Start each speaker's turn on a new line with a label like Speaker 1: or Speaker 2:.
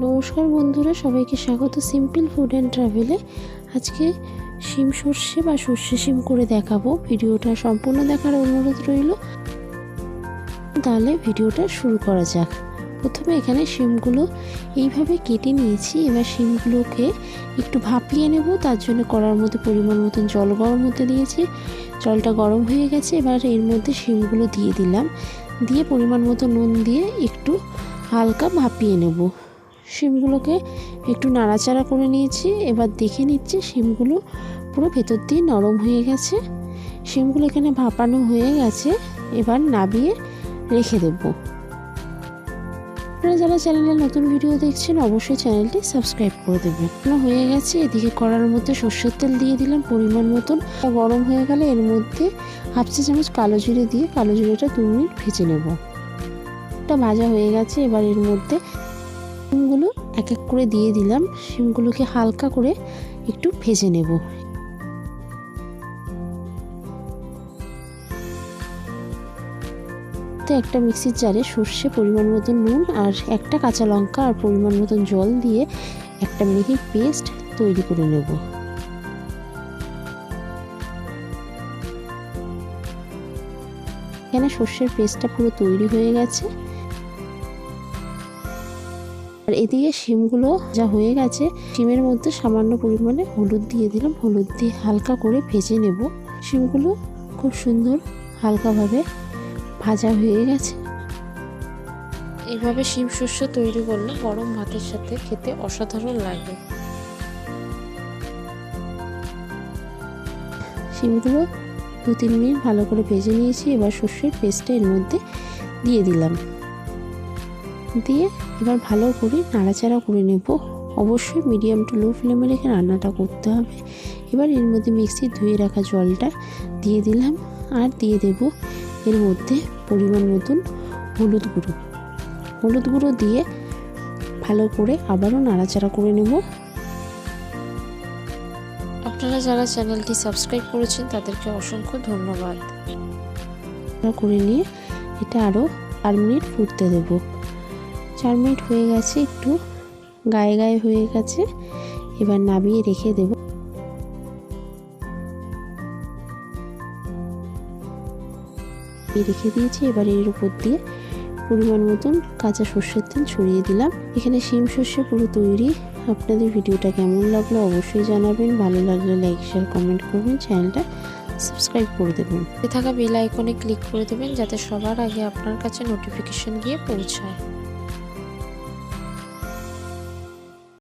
Speaker 1: নমস্কার বন্ধুরা, সবাইকে স্বাগত সিম্পল ফুড অ্যান্ড ট্রাভেলে। আজকে শিম সর্ষে বা সর্ষে শিম করে দেখাবো। ভিডিওটা সম্পূর্ণ দেখার অনুরোধ রইল। তাহলে ভিডিওটা শুরু করা যাক। প্রথমে এখানে শিমগুলো এইভাবে কেটে নিয়েছি। এবার শিমগুলোকে একটু ভাপিয়ে নেব। তার জন্য কড়ার মধ্যে পরিমাণ মতন জল গরম হতে দিয়েছি। জলটা গরম হয়ে গেছে। এবার এর মধ্যে শিমগুলো দিয়ে দিলাম। দিয়ে পরিমাণ মতো নুন দিয়ে একটু হালকা ভাপিয়ে নেব। শিমগুলোকে একটু নাড়াচাড়া করে নিয়েছি। এবার দেখে নিচ্ছি শিমগুলো পুরো ভেতর দিয়ে নরম হয়ে গেছে। শিমগুলো এখানে ভাপানো হয়ে গেছে। এবার নামিয়ে রেখে দেব। আপনারা যারা চ্যানেলে নতুন ভিডিও দেখছেন অবশ্যই চ্যানেলটি সাবস্ক্রাইব করে দেবেন। হয়ে গেছে। এদিকে কড়ার মধ্যে সর্ষের তেল দিয়ে দিলাম পরিমাণ মতন। গরম হয়ে গেলে এর মধ্যে হাফ চা চামচ কালো জিরে দিয়ে কালো জিরেটা 2 মিনিট ভেজে নেব। এটা ভাজা হয়ে গেছে। এবার এর মধ্যে শিমগুলো এক এক করে দিয়ে দিলাম। শিমগুলোকে হালকা করে একটু ভেজে নেব। একটা মিক্সির জারে সর্ষে, পরিমাণ মতন নুন আর একটা কাঁচা লঙ্কা আর পরিমাণ মতন জল দিয়ে একটা মিহি পেস্ট তৈরি করে নেব। এখানে সর্ষের পেস্টটা পুরো তৈরি হয়ে গেছে। আর এদিকে শিমগুলো যা হয়ে গেছে, শিমের মধ্যে সামান্য পরিমাণে হলুদ দিয়ে দিলাম। হলুদ দিয়ে হালকা করে ভেজে নেব। শিমগুলো খুব সুন্দর হালকাভাবে ভাজা হয়ে গেছে। এইভাবে শিম শস্য তৈরি করলে গরম ভাতের সাথে খেতে অসাধারণ লাগে। শিমগুলো 2-3 মিনিট ভালো করে ভেজে নিয়েছি। এবার সর্ষের পেস্টটা এর মধ্যে দিয়ে দিলাম। দিয়ে এবার ভালো করে নাড়াচাড়া করে নেব। অবশ্যই মিডিয়াম টু লো ফ্লেমে রেখে রান্নাটা করতে হবে। এবার এর মধ্যে মিক্সির ধুয়ে রাখা জলটা দিয়ে দিলাম। আর দিয়ে দেব এর মধ্যে পরিমাণ মতন হলুদ গুঁড়ো দিয়ে ভালো করে আবারও নাড়াচাড়া করে নেব। আপনারা যারা চ্যানেলটি সাবস্ক্রাইব করেছেন তাদেরকে অসংখ্য ধন্যবাদ। করে নিয়ে এটা আরও 4 মিনিট ফুটতে দেব। 4 মিনিট হয়ে গেছে, একটু গায়ে গায়ে হয়ে গেছে। এবার নামিয়ে রেখে দেব। রেখে দিয়েছি। এবার এর উপর দিয়ে পরিমাণ মতন কাঁচা সর্ষের তেল ছড়িয়ে দিলাম। এখানে শিম সর্ষে পুরো তৈরি। আপনাদের ভিডিওটা কেমন লাগলো অবশ্যই জানাবেন। ভালো লাগলে লাইক, শেয়ার, কমেন্ট করবেন। চ্যানেলটা সাবস্ক্রাইব করে দেবেন। থাকা বেল আইকনে ক্লিক করে দেবেন যাতে সবার আগে আপনার কাছে নোটিফিকেশন গিয়ে পৌঁছায়।